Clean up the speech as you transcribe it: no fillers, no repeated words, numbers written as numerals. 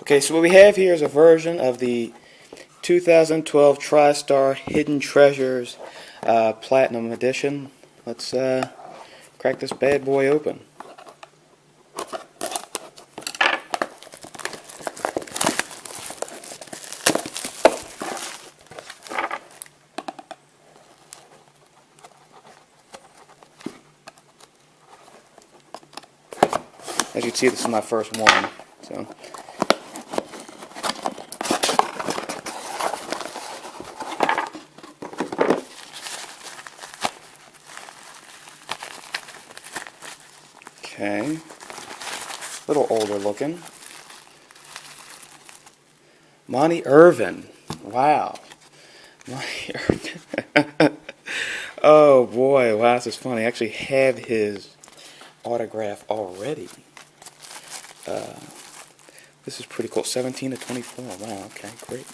Okay, so what we have here is a version of the 2012 TriStar Hidden Treasures Platinum Edition. Let's crack this bad boy open. As you can see, this is my first one. So. Okay, a little older looking. Monty Irvin. Wow. Monty Irvin. Oh boy, wow, this is funny. I actually have his autograph already. This is pretty cool. 17 to 24. Wow, okay, great.